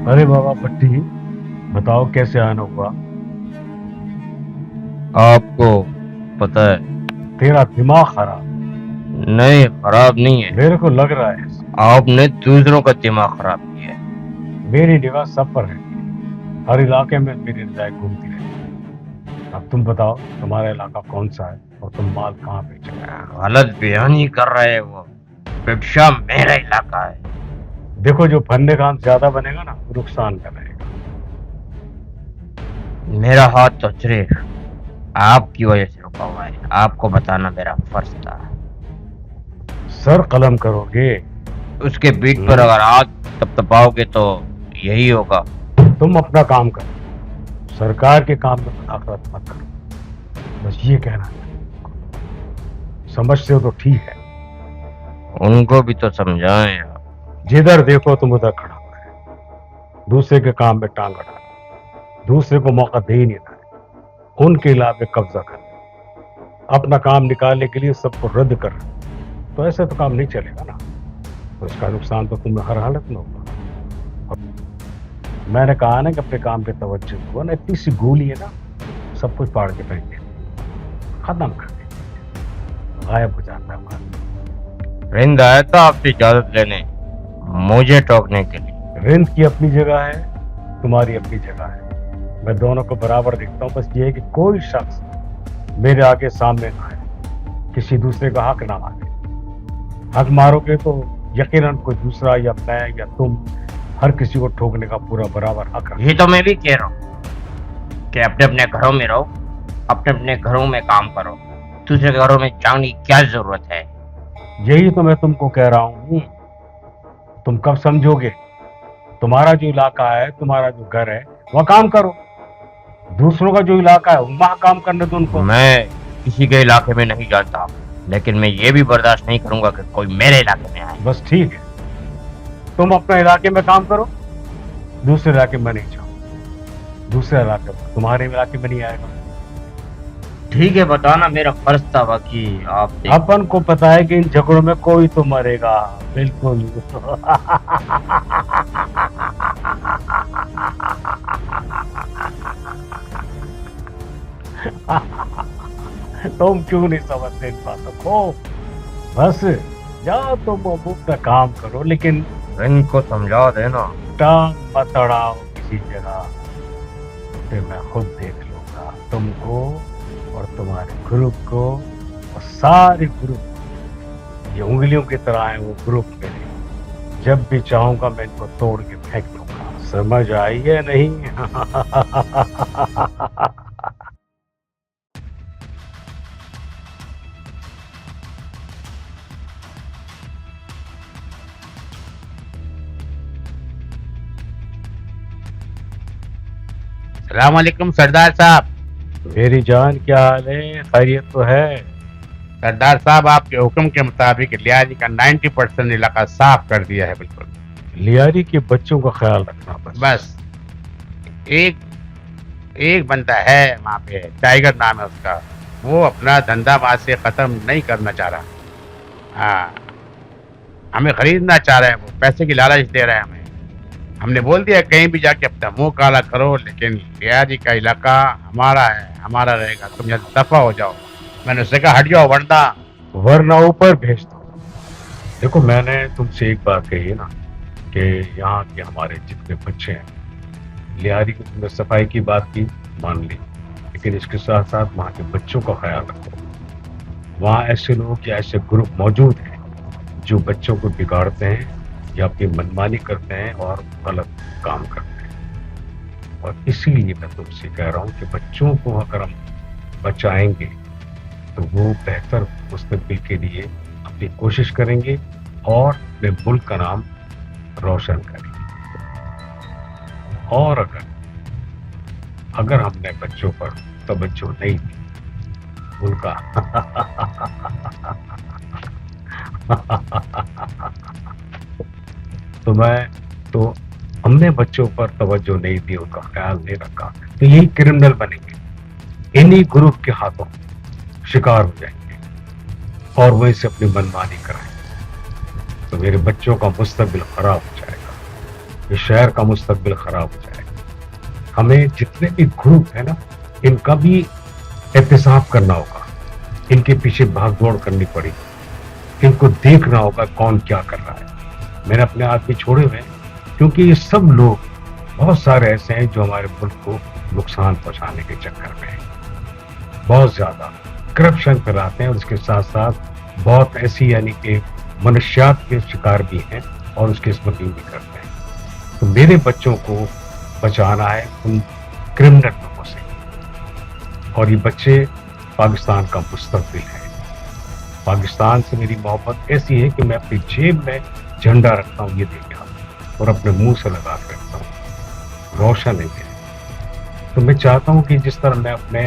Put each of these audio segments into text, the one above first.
अरे बाबा भट्टी, बताओ कैसे आना हुआ। आपको पता है? तेरा दिमाग खराब। नहीं, खराब नहीं है। मेरे को लग रहा है आपने दूसरों का दिमाग खराब किया है। मेरी निगाह सब पर है। हर इलाके में मेरी निगाह घूमती रहती। अब तुम बताओ तुम्हारा इलाका कौन सा है और तुम माल कहाँ बेच रहे हो। गलत बयानी कर रहे हैं वो। पिपशा मेरा इलाका है। देखो, जो फन्ने काम ज्यादा बनेगा ना वो नुकसान में रहेगा। मेरा हाथ तो सिर्फ आपकी वजह से रुका हुआ है। आपको बताना मेरा फर्ज था। सर कलम करोगे। उसके पीठ पर अगर हाथ थपथपाओगे तो यही होगा। तुम अपना काम करो, सरकार के काम में मुदाखलत मत करो। बस ये कहना है। समझते हो तो ठीक है। उनको भी तो समझाएं आप। जिधर देखो तुम उधर खड़ा हुआ है। दूसरे के काम में टांग अड़ा, दूसरे को मौका दे ही नहीं रहा है। उनके इलाके कब्जा कर, अपना काम निकालने के लिए सबको रद्द कर रहे हैं। तो ऐसे तो काम नहीं चलेगा ना। तो इसका नुकसान तो तुम्हें हर हालत में होगा। और मैंने कहा ना कि अपने काम पे तवज्जो दो, ना इतनी सी गोली है ना, सब कुछ पाड़ के फेंक दे, खत्म कर दे, गायब हो जाता है माल। रिंद आया था आपसे इजाजत लेने, मुझे टोकने के लिए। रिंद की अपनी जगह है, तुम्हारी अपनी जगह है। मैं दोनों को बराबर देखता हूँ। बस ये है कि कोई शख्स मेरे आगे सामने ना आए, किसी दूसरे का हक ना मांगे। हक मारोगे तो यकीनन कोई दूसरा या मैं या तुम हर किसी को ठोकने का पूरा बराबर हक रखते। ये तो मैं भी कह रहा हूँ कि अपने अपने घरों में रहो, अपने अपने घरों में काम करो। दूसरे घरों में जाने की क्या जरूरत है? यही तो मैं तुमको कह रहा हूँ। तुम कब समझोगे? तुम्हारा जो इलाका है, तुम्हारा जो घर है, वहाँ काम करो। दूसरों का जो इलाका है वहाँ काम करने दो उनको। मैं किसी के इलाके में नहीं जानता, लेकिन मैं ये भी बर्दाश्त नहीं करूंगा कि कोई मेरे इलाके में आए। बस ठीक है, तुम अपने इलाके में काम करो, दूसरे इलाके में नहीं जाओ। दूसरे इलाके में, तुम्हारे इलाके में नहीं आएगा। ठीक है, बताना मेरा फर्ज था। बाकी आप अपन को पता है कि इन झगड़ों में कोई तो मरेगा, बिल्कुल। तुम क्यों नहीं समझते इन बातों को? बस जाओ, तुम अपना काम करो, लेकिन इनको समझा देना। टांग मत अड़ाओ किसी जगह। फिर मैं खुद देख लूंगा तुमको और तुम्हारे ग्रुप को, और सारे ग्रुप ये उंगलियों की तरह है वो ग्रुप मेरे। जब भी चाहूंगा मैं इनको तोड़ के फेंक दूंगा। समझ आई है नहीं? सलाम अलैकुम सरदार साहब। मेरी जान, क्या हाल है? खैरियत तो है? सरदार साहब, आपके हुक्म के मुताबिक लियारी का 90% इलाका साफ कर दिया है। बिल्कुल। लियारी के बच्चों का ख्याल रखना बस। बस एक एक बंदा है वहाँ पे, टाइगर नाम है उसका। वो अपना धंधा वहाँ से खत्म नहीं करना चाह रहा। हाँ, हमें खरीदना चाह रहा है। वो पैसे की लालच दे रहा है हमें। हमने बोल दिया कहीं भी जाके अपना मुंह काला करो, लेकिन लियारी का इलाका हमारा है, हमारा रहेगा। तुम यहाँ दफा हो जाओ। मैंने उससे कहा हट जाओ वरना ऊपर भेज दो। देखो, मैंने तुमसे एक बात कही है ना कि यहाँ के हमारे जितने बच्चे हैं, लियारी की तुमने सफाई की बात की, मान ली, लेकिन इसके साथ साथ वहाँ के बच्चों का ख्याल रखो। वहाँ ऐसे लोग या ऐसे ग्रुप मौजूद हैं जो बच्चों को बिगाड़ते हैं या अपनी मनमानी करते हैं और गलत काम करते हैं। और इसीलिए मैं तुमसे कह रहा हूँ कि बच्चों को अगर हम बचाएंगे तो वो बेहतर मुस्तकबिल के लिए अपनी कोशिश करेंगे और अपने मुल्क का नाम रोशन करेंगे। और अगर हमने बच्चों पर तवज्जो नहीं दी, उनका तो हमने बच्चों पर तवज्जो नहीं दी, उनका ख्याल नहीं रखा, तो यही क्रिमिनल बनेंगे। इन्हीं ग्रुप के हाथों शिकार हो जाएंगे और वहीं से अपनी मनमानी कराएंगे। तो मेरे बच्चों का मुस्तकबिल खराब हो जाएगा। इस शहर का मुस्तकबिल खराब हो जाएगा। हमें जितने भी ग्रुप है ना, इनका भी एहतसाब करना होगा, इनके पीछे भागदौड़ करनी पड़ेगी, इनको देखना होगा कौन क्या कर रहा है। मैंने अपने आदमी छोड़े हुए हैं, क्योंकि ये सब लोग बहुत सारे ऐसे हैं जो हमारे मुल्क को नुकसान पहुंचाने के चक्कर में हैं, बहुत ज्यादा करप्शन फैलाते हैं, और उसके साथ साथ बहुत ऐसी यानी कि मनुष्यात के शिकार भी हैं और उसकी स्मगलिंग भी करते हैं। तो मेरे बच्चों को बचाना है उन क्रिमिनल लोगों से, और ये बच्चे पाकिस्तान का मुस्तकबिल है। पाकिस्तान से मेरी मोहब्बत ऐसी है कि मैं अपनी जेब में झंडा रखता हूँ, ये देखा, और अपने मुंह से लगा के रखता हूँ, रोशन है ये। तो मैं चाहता हूँ कि जिस तरह मैं अपने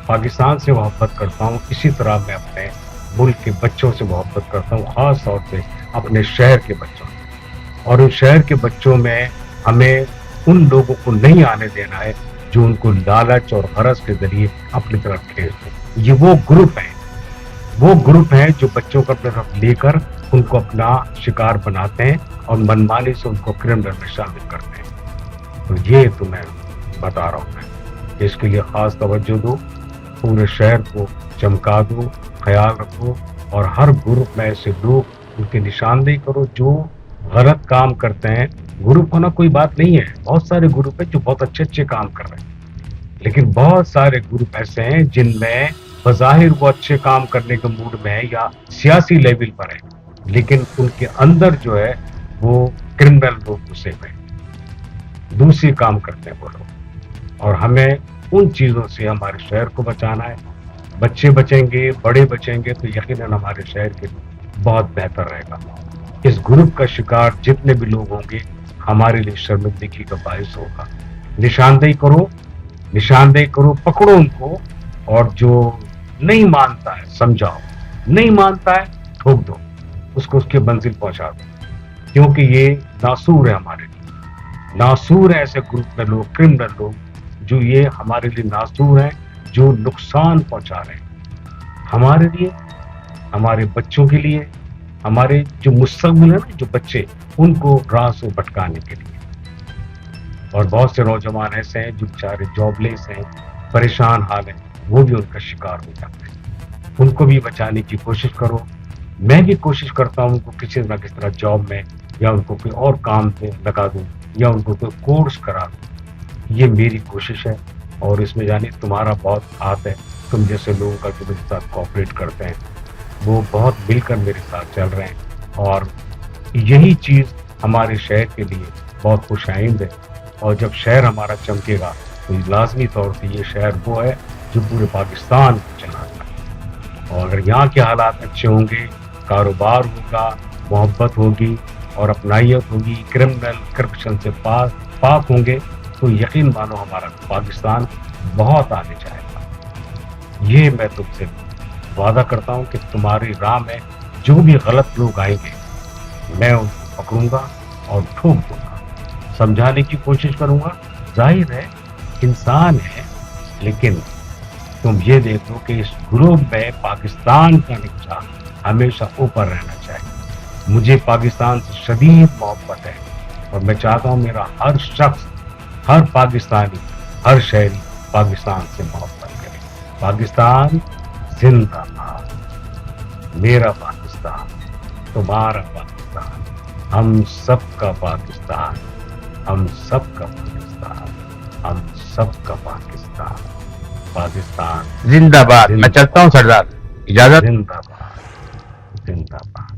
पाकिस्तान से मोहब्बत करता हूँ, इसी तरह मैं अपने मुल्क के बच्चों से मोहब्बत करता हूँ, खास तौर पे अपने शहर के बच्चों से। और उस शहर के बच्चों में हमें उन लोगों को नहीं आने देना है जो उनको लालच और गरज के जरिए अपनी तरफ खींचते हैं। ये वो ग्रुप हैं जो बच्चों को अपनी तरफ लेकर उनको अपना शिकार बनाते हैं और मनमानी से उनको क्रिमिनल में शामिल करते हैं। तो ये तो मैं बता रहा हूँ मैं कि इसके लिए खास तवज्जो दो, पूरे शहर को चमका दो, ख्याल रखो, और हर ग्रुप में ऐसे लोग उनकी निशानदेही करो जो गलत काम करते हैं। ग्रुप होना कोई बात नहीं है, बहुत सारे ग्रुप है जो बहुत अच्छे अच्छे काम कर रहे हैं, लेकिन बहुत सारे ग्रुप ऐसे हैं जिनमें बज़ाहिर वो अच्छे काम करने के मूड में है या सियासी लेवल पर है, लेकिन उनके अंदर जो है वो क्रिमिनल लोग घुसे हुए हैं, दूसरी काम करते हैं वो लोग। और हमें उन चीज़ों से हमारे शहर को बचाना है। बच्चे बचेंगे, बड़े बचेंगे तो यकीनन हमारे शहर के लिए बहुत बेहतर रहेगा। इस ग्रुप का शिकार जितने भी लोग होंगे हमारे लिए शर्मिंदगी का बायस होगा। निशानदेही करो, पकड़ो उनको, और जो नहीं मानता है समझाओ, नहीं मानता है ठोक दो, उसको उसके मंजिल पहुंचा दो, क्योंकि ये नासूर है हमारे लिए। नासूर है ऐसे ग्रुप में लोग, क्रिमिनल लोग, जो ये हमारे लिए नासूर हैं, जो नुकसान पहुंचा रहे हैं हमारे लिए, हमारे बच्चों के लिए, हमारे जो मुस्तकबिल है ना, जो बच्चे, उनको राह से भटकाने के लिए। और बहुत से नौजवान ऐसे हैं जो बेचारे जॉबलेस हैं, परेशान हाल हैं, वो भी उनका शिकार हो जाते हैं। उनको भी बचाने की कोशिश करो। मैं भी कोशिश करता हूँ उनको किसी न किसी तरह जॉब में या उनको कोई और काम पे लगा दूँ या उनको कोई कोर्स करा दूँ। ये मेरी कोशिश है, और इसमें जाने तुम्हारा बहुत हाथ है। तुम जैसे लोगों का जो मेरे साथ कोऑपरेट करते हैं वो बहुत मिलकर मेरे साथ चल रहे हैं, और यही चीज़ हमारे शहर के लिए बहुत खुशाइंद है। और जब शहर हमारा चमकेगा तो लाजमी तौर पे ये शहर वो है जो पूरे पाकिस्तान को चलाता है। और अगर यहाँ के हालात अच्छे होंगे, कारोबार होगा, मोहब्बत होगी और अपनाइयत होगी, क्रिमिनल करप्शन से पाक होंगे, तो यकीन मानो हमारा पाकिस्तान बहुत आगे जाएगा। ये मैं तुमसे वादा करता हूँ कि तुम्हारी राह में जो भी गलत लोग आएंगे मैं उनको पकड़ूंगा और ठोक दूंगा, समझाने की कोशिश करूंगा। जाहिर है इंसान है, लेकिन तुम ये देखो कि इस ग्रुप में पाकिस्तान का नक्शा हमेशा ऊपर रहना चाहिए। मुझे पाकिस्तान से शदीद मोहब्बत है, और मैं चाहता हूँ मेरा हर शख्स, हर पाकिस्तानी, हर शहरी पाकिस्तान से मोहब्बत करे। पाकिस्तान जिंदाबाद, मेरा पाकिस्तान, तुम्हारा पाकिस्तान, हम सबका पाकिस्तान, हम सबका पाकिस्तान, हम सबका पाकिस्तान। पाकिस्तान जिंदाबाद। मैं चलता हूँ सरदार, इजाजत। जिंदाबाद, जिंदाबाद।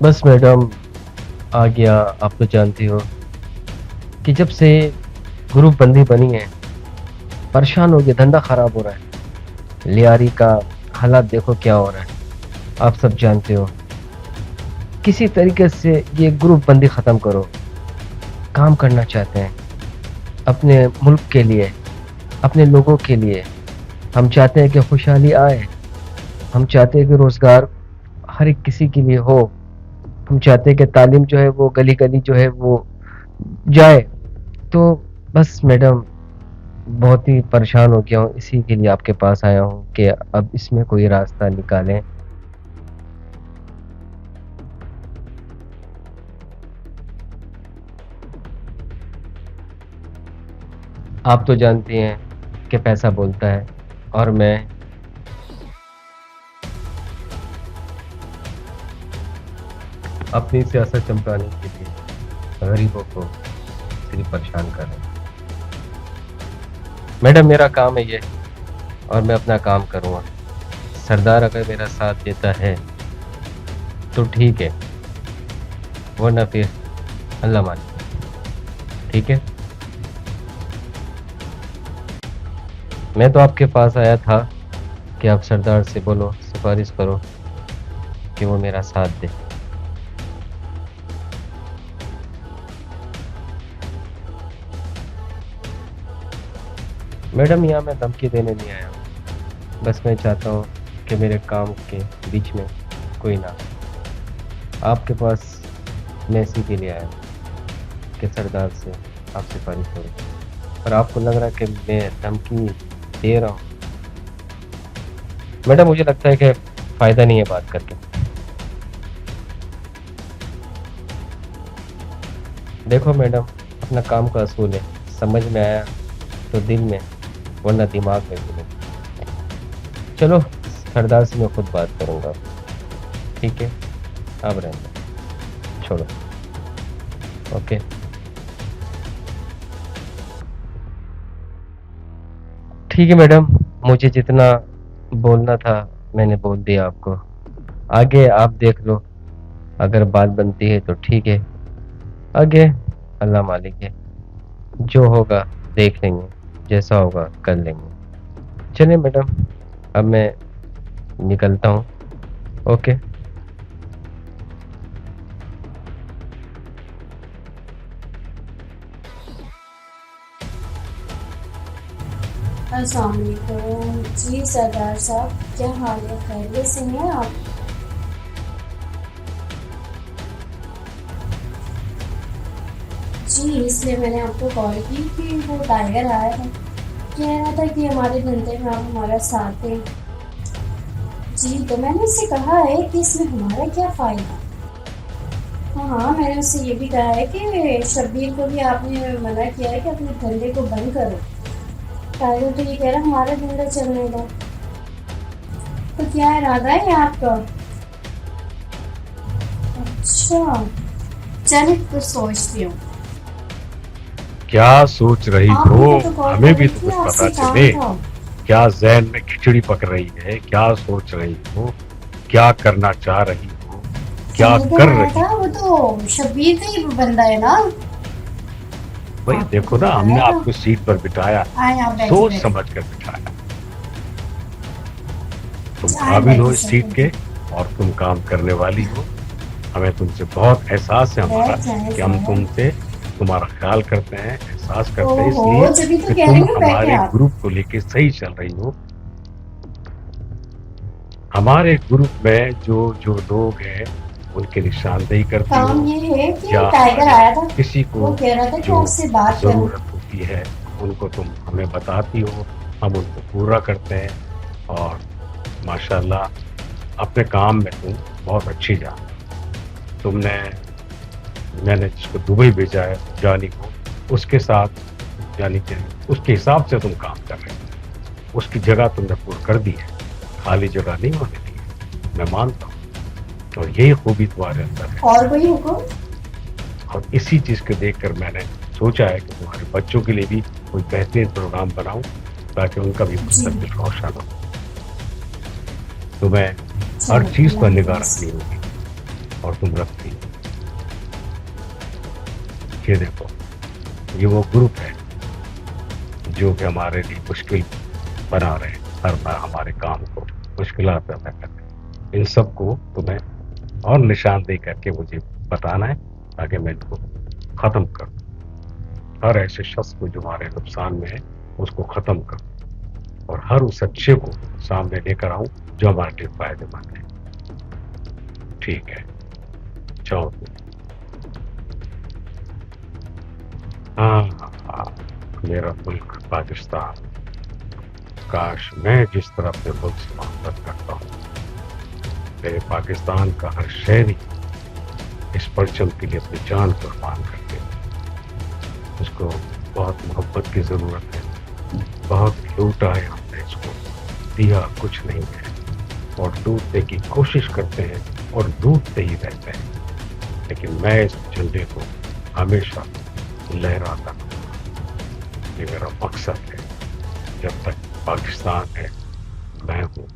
बस मैडम आ गया। आप तो जानती हो कि जब से ग्रुप बंदी बनी है परेशान हो गया, धंधा खराब हो रहा है, लियारी का हालात देखो क्या हो रहा है, आप सब जानते हो। किसी तरीके से ये ग्रुप बंदी ख़त्म करो। काम करना चाहते हैं अपने मुल्क के लिए, अपने लोगों के लिए। हम चाहते हैं कि खुशहाली आए, हम चाहते हैं कि रोज़गार हर एक किसी के लिए हो, हम चाहते हैं कि तालीम जो है वो गली गली जो है वो जाए। तो बस मैडम बहुत ही परेशान हो गया हूँ, इसी के लिए आपके पास आया हूँ कि अब इसमें कोई रास्ता निकालें। आप तो जानती हैं कि पैसा बोलता है, और मैं अपनी सियासत चमकाने के लिए गरीबों को सिर्फ परेशान कर रहा हूँ। मैडम मेरा काम है ये, और मैं अपना काम करूँगा। सरदार अगर मेरा साथ देता है तो ठीक है, वरना फिर अल्लाह माने। ठीक है, मैं तो आपके पास आया था कि आप सरदार से बोलो, सिफारिश करो कि वो मेरा साथ दे। मैडम यहाँ मैं धमकी देने नहीं आया हूँ, बस मैं चाहता हूँ कि मेरे काम के बीच में कोई ना। आपके पास मैं इसी के लिए आया हूँ कि सरदार से आप सिफारिश करो, पर आपको लग रहा है कि मैं धमकी दे रहा हूँ। मैडम मुझे लगता है कि फ़ायदा नहीं है बात करके। देखो मैडम, अपना काम का असूल है, समझ में आया तो दिल में, वरना दिमाग में भी नहीं। चलो सरदार से मैं खुद बात करूँगा, ठीक है? अब रहने छोड़ो। ओके। ठीक है मैडम, मुझे जितना बोलना था मैंने बोल दिया आपको। आगे आप देख लो, अगर बात बनती है तो ठीक है, आगे अल्लाह मालिक है, जो होगा देख लेंगे, जैसा होगा कर लेंगे। चलिए मैडम, अब मैं निकलता हूँ। ओके। अस्सलाम वालेकुम जी सरदार साहब, क्या हाल है? खैरियत से हैं आप? जी इसलिए मैंने आपको कॉल की कि वो टाइगर आया है, कह रहा था कि हमारे धंधे में आप हमारा साथ दें। जी तो मैंने उससे कहा है कि इसमें हमारा क्या फ़ायदा। हाँ, मैंने उससे ये भी कहा है कि शब्बीर को भी आपने मना किया है कि अपने धंधे को बंद करो। टाइगर तो ये कह रहा हमारा धंधा चलने दो। तो क्या इरादा है आपका? अच्छा, चलिए कुछ सोचती हूँ। क्या सोच रही आप हो? मुझे तो कॉल हमें कर भी रही तो थी, कुछ आपसे पता काम चले। था। क्या जहन में खिचड़ी पक रही है? क्या सोच रही हो? क्या करना चाह रही हो? क्या समझ कर में आया रही था, हो? वो तो शब्बीर का ही बंदा है ना। भाई आपको देखो तो ना, हमने बताया था। आपको सीट पर बिठाया, आए आप बैठे सोच बैठे। समझ कर बिठाया। तुम आए काबिल हो बैठे इस सीट सब के, और तुम काम करने वाली हो। हमें तुमसे बहुत एहसास है हमारा बैठ जाए कि हम साहब। तुमसे तुम्हारा ख्याल करते हैं, एहसास करते हैं, ओहो, इसलिए जब भी तो कि कह तुम रही हूँ बैठे हमारे आप। ग्रुप को लेके सही चल रही हो। हमारे ग्रुप में जो जो लोग हैं उनकी निशानदेही करती हो, काम ये है कि या टाइगर अगर आया था, किसी को वो कह रहा था कि जो आपसे बात करूं। जरूरत होती है उनको तुम हमें बताती हो, हम उनको पूरा करते हैं। और माशाल्लाह अपने काम में तुम बहुत अच्छी जान। तुमने, मैंने जिसको दुबई भेजा है जानी को, उसके साथ यानी कि उसके हिसाब से तुम काम कर रहे हो। उसकी जगह तुमने पूरी कर दी है, खाली जगह नहीं होने दी है, मैं मानता हूँ। और यही खूबी तुम्हारे अंदर है। और कोई हुक्म? और इसी चीज को देखकर मैंने सोचा है कि तुम्हारे बच्चों के लिए भी कोई बेहतरीन प्रोग्राम बनाऊं, ताकि उनका भी मुस्तकबिल रोशन हो। तुम्हें हर चीज पर निगाह रखनी होगी, और तुम रखती हो। ये देखो, ये वो ग्रुप है जो कि हमारे लिए मुश्किल बना रहे हैं, हर बार हमारे काम को मुश्किलात पैदा कर रहे हैं। इन सबको तुम्हें और निशानदेही करके मुझे बताना है ताकि मैं इनको खत्म करूं। हर ऐसे शख्स को जो हमारे नुकसान में है उसको खत्म करूं और हर उस अच्छे को सामने लेकर आऊं जो हमारे लिए फायदेमंद है। ठीक है, जाओ तुम। हाँ, मेरा मुल्क पाकिस्तान, काश मैं जिस तरह अपने मुल्क से मोहब्बत करता हूँ, मेरे पाकिस्तान का हर शहरी इस परचम के लिए अपनी जान कुर्बान कर दे। इसको बहुत मोहब्बत की जरूरत है, बहुत लूटा है हमने इसको, दिया कुछ नहीं है और लूटने की कोशिश करते हैं और लूटते ही रहते हैं। लेकिन मैं इस झंडे को हमेशा लहराता रहूंगा। ये मेरा मकसद है। जब तक पाकिस्तान है मैं हूँ